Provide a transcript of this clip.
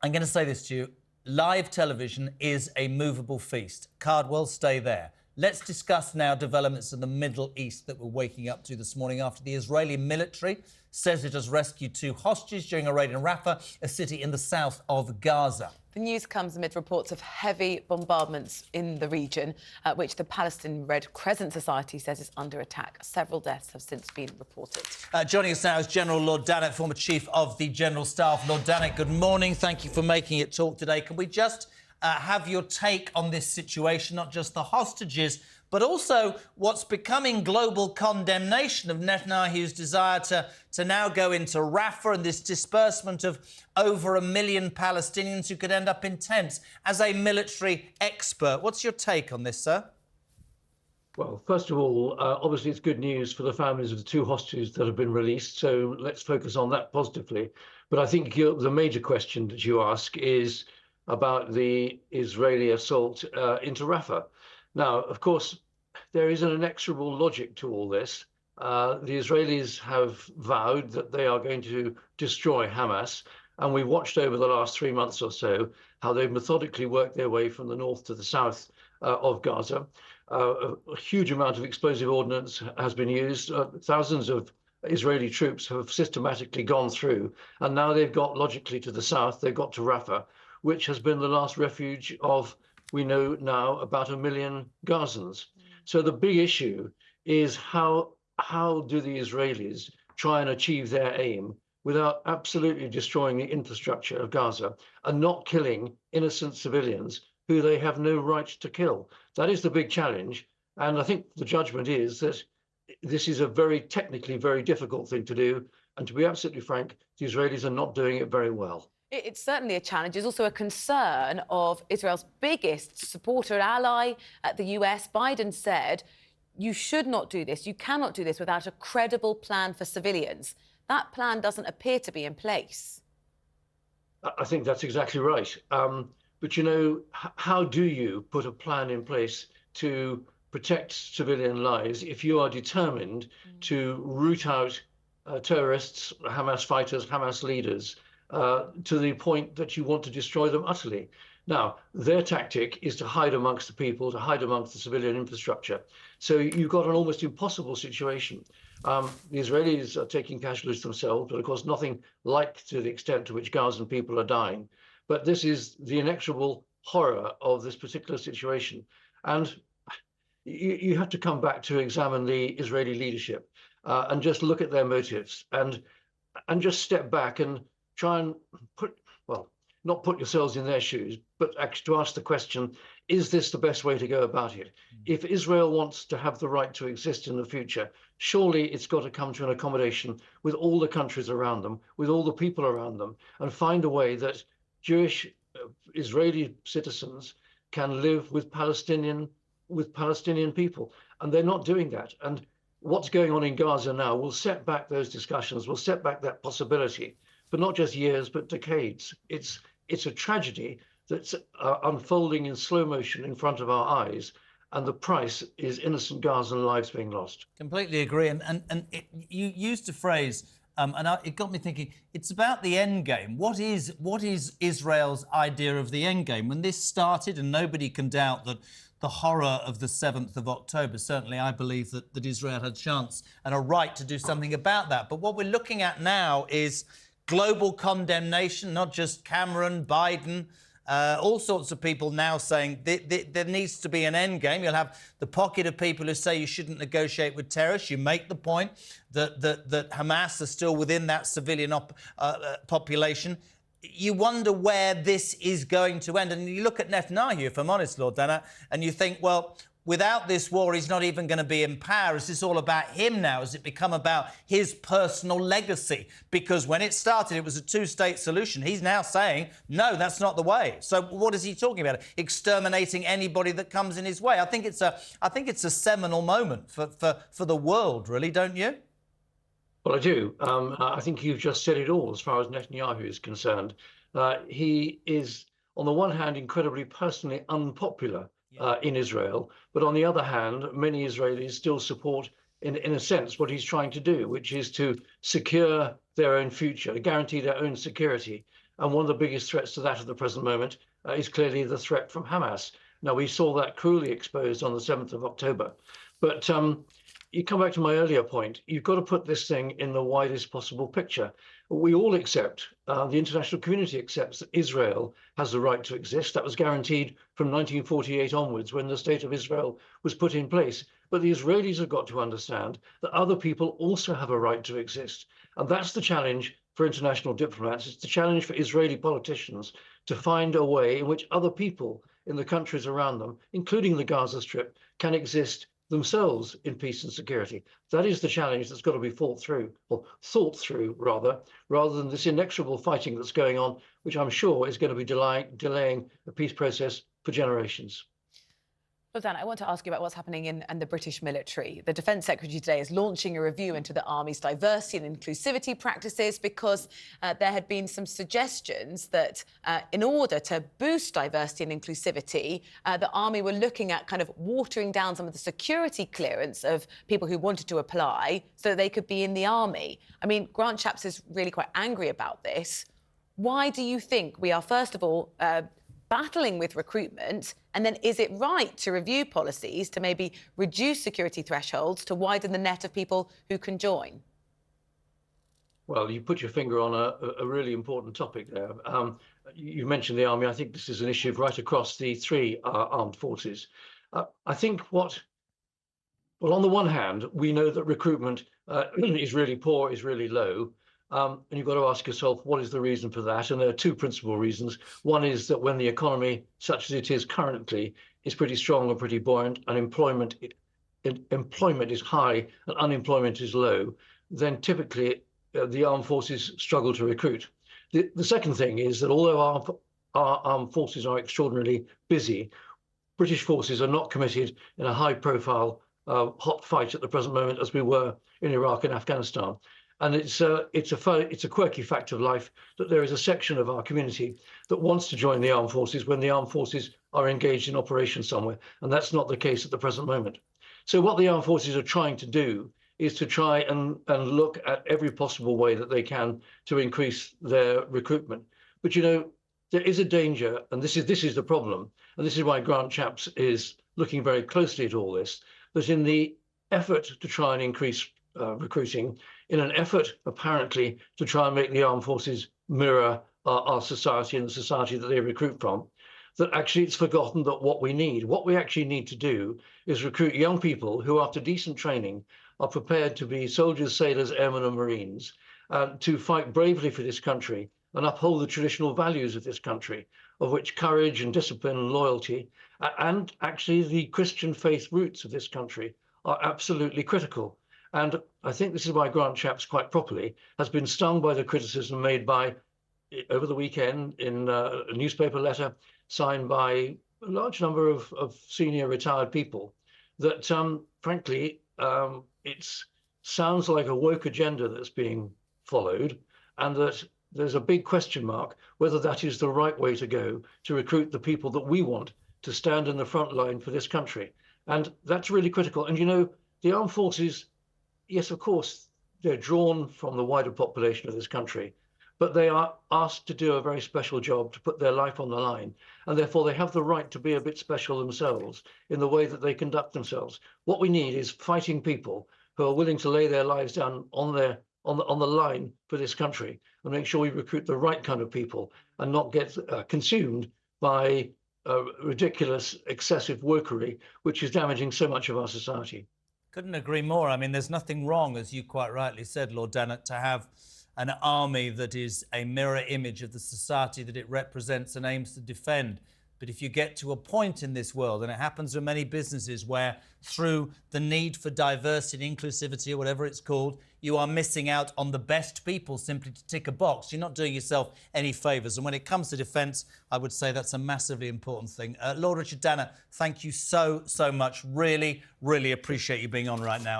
I'm going to say this to you. Live television is a movable feast. Cardwell, stay there. Let's discuss now developments in the Middle East that we're waking up to this morning after the Israeli military says it has rescued 2 hostages during a raid in Rafah, a city in the south of Gaza. The news comes amid reports of heavy bombardments in the region, which the Palestinian Red Crescent Society says is under attack. Several deaths have since been reported. Joining us now is General Lord Dannatt, former Chief of the General Staff. Lord Dannatt, good morning. Thank you for making it talk today. Can we just have your take on this situation, not just the hostages, but also what's becoming global condemnation of Netanyahu's desire to now go into Rafah and this disbursement of over 1 million Palestinians who could end up in tents. As a military expert, what's your take on this, sir? Well, first of all, obviously it's good news for the families of the 2 hostages that have been released, so let's focus on that positively. But I think the major question that you ask is about the Israeli assault into Rafah. Now, of course, there is an inexorable logic to all this. The Israelis have vowed that they are going to destroy Hamas, and we've watched over the last 3 months or so how they've methodically worked their way from the north to the south of Gaza. A huge amount of explosive ordnance has been used. Thousands of Israeli troops have systematically gone through, and now they've got logically to the south, they've got to Rafah, which has been the last refuge of, we know now, about 1 million Gazans. So the big issue is how do the Israelis try and achieve their aim without absolutely destroying the infrastructure of Gaza and not killing innocent civilians who they have no right to kill? That is the big challenge. And I think the judgment is that this is a technically very difficult thing to do. And to be absolutely frank, the Israelis are not doing it very well. It's certainly a challenge. There's also a concern of Israel's biggest supporter and ally, the US. Biden said, you should not do this. You cannot do this without a credible plan for civilians. That plan doesn't appear to be in place. I think that's exactly right. But, you know, how do you put a plan in place to protect civilian lives if you are determined to root out terrorists, Hamas fighters, Hamas leaders, to the point that you want to destroy them utterly? Now, their tactic is to hide amongst the people, to hide amongst the civilian infrastructure. So you've got an almost impossible situation. The Israelis are taking casualties themselves, but of course nothing like to the extent to which Gazan people are dying. But this is the inexorable horror of this particular situation. And you have to come back to examine the Israeli leadership and just look at their motives and just step back and try and not put yourselves in their shoes, but actually to ask the question, is this the best way to go about it? If Israel wants to have the right to exist in the future, surely it's got to come to an accommodation with all the countries around them, with all the people around them, and find a way that Jewish Israeli citizens can live with Palestinian people. And they're not doing that. And what's going on in Gaza now will set back those discussions, will set back that possibility for not just years, but decades. It's a tragedy that's unfolding in slow motion in front of our eyes, and the price is innocent Gazan lives being lost. Completely agree. You used a phrase, it got me thinking, it's about the Endgame. What is Israel's idea of the Endgame? When this started, and nobody can doubt that the horror of the 7th of October, certainly I believe that Israel had a chance and a right to do something about that. But what we're looking at now is global condemnation, not just Cameron, Biden, all sorts of people now saying there needs to be an end game. You'll have the pocket of people who say you shouldn't negotiate with terrorists. You make the point that Hamas are still within that civilian population. You wonder where this is going to end. And you look at Netanyahu, if I'm honest, Lord Dannatt, and you think, well, without this war, he's not even going to be in power. Is this all about him now? Has it become about his personal legacy? Because when it started, it was a 2-state solution. He's now saying, no, that's not the way. So what is he talking about? Exterminating anybody that comes in his way. I think it's a seminal moment for the world, really, don't you? Well, I do. I think you've just said it all as far as Netanyahu is concerned. He is, on the one hand, incredibly personally unpopular in Israel, but on the other hand, many Israelis still support, in a sense, what he's trying to do, which is to secure their own future, guarantee their own security. And one of the biggest threats to that at the present moment is clearly the threat from Hamas. Now, we saw that cruelly exposed on the 7th of October. But you come back to my earlier point, you've got to put this thing in the widest possible picture. We all accept, the international community accepts that Israel has the right to exist. That was guaranteed from 1948 onwards when the state of Israel was put in place. But the Israelis have got to understand that other people also have a right to exist. And that's the challenge for international diplomats. It's the challenge for Israeli politicians to find a way in which other people in the countries around them, including the Gaza Strip, can exist themselves in peace and security. That is the challenge that's got to be fought through, or thought through rather than this inexorable fighting that's going on, which I'm sure is going to be delaying the peace process for generations. Well, Dan, I want to ask you about what's happening in the British military. The Defence Secretary today is launching a review into the Army's diversity and inclusivity practices because there had been some suggestions that in order to boost diversity and inclusivity, the Army were looking at kind of watering down some of the security clearance of people who wanted to apply so that they could be in the Army. I mean, Grant Shapps is really quite angry about this. Why do you think we are, first of all, battling with recruitment, and then is it right to review policies to maybe reduce security thresholds to widen the net of people who can join? Well, you put your finger on a really important topic there. You mentioned the Army. I think this is an issue right across the three armed forces. I think well, on the one hand, we know that recruitment is really poor, is really low. And you've got to ask yourself, what is the reason for that? And there are two principal reasons. One is that when the economy, such as it is currently, is pretty strong and pretty buoyant, and employment is high and unemployment is low, then typically the armed forces struggle to recruit. The second thing is that although our armed forces are extraordinarily busy, British forces are not committed in a high-profile hot fight at the present moment as we were in Iraq and Afghanistan. And it's a quirky fact of life that there is a section of our community that wants to join the armed forces when the armed forces are engaged in operations somewhere. And that's not the case at the present moment. So what the armed forces are trying to do is to try and look at every possible way that they can to increase their recruitment. But, you know, there is a danger, and this is the problem, and this is why Grant Shapps is looking very closely at all this, that in the effort to try and increase recruiting, in an effort apparently to try and make the armed forces mirror our society and the society that they recruit from, that actually it's forgotten that what we actually need to do is recruit young people who, after decent training, are prepared to be soldiers, sailors, airmen and marines, to fight bravely for this country and uphold the traditional values of this country, of which courage and discipline and loyalty, and actually the Christian faith roots of this country are absolutely critical. And I think this is why Grant Shapps, quite properly, has been stung by the criticism made by, over the weekend, in a newspaper letter signed by a large number of senior retired people, that, frankly, it sounds like a woke agenda that's being followed, and that there's a big question mark whether that is the right way to go to recruit the people that we want to stand in the front line for this country. And that's really critical. And, you know, the armed forces, yes, of course, they're drawn from the wider population of this country, but they are asked to do a very special job, to put their life on the line, and therefore they have the right to be a bit special themselves in the way that they conduct themselves. What we need is fighting people who are willing to lay their lives down on the line for this country, and make sure we recruit the right kind of people and not get consumed by ridiculous, excessive workery, which is damaging so much of our society. Couldn't agree more. I mean, there's nothing wrong, as you quite rightly said, Lord Dannatt, to have an army that is a mirror image of the society that it represents and aims to defend. But if you get to a point in this world, and it happens with many businesses, where through the need for diversity and inclusivity, or whatever it's called, you are missing out on the best people simply to tick a box, you're not doing yourself any favours. And when it comes to defence, I would say that's a massively important thing. Lord Richard Dannatt, thank you so much. Really, really appreciate you being on right now.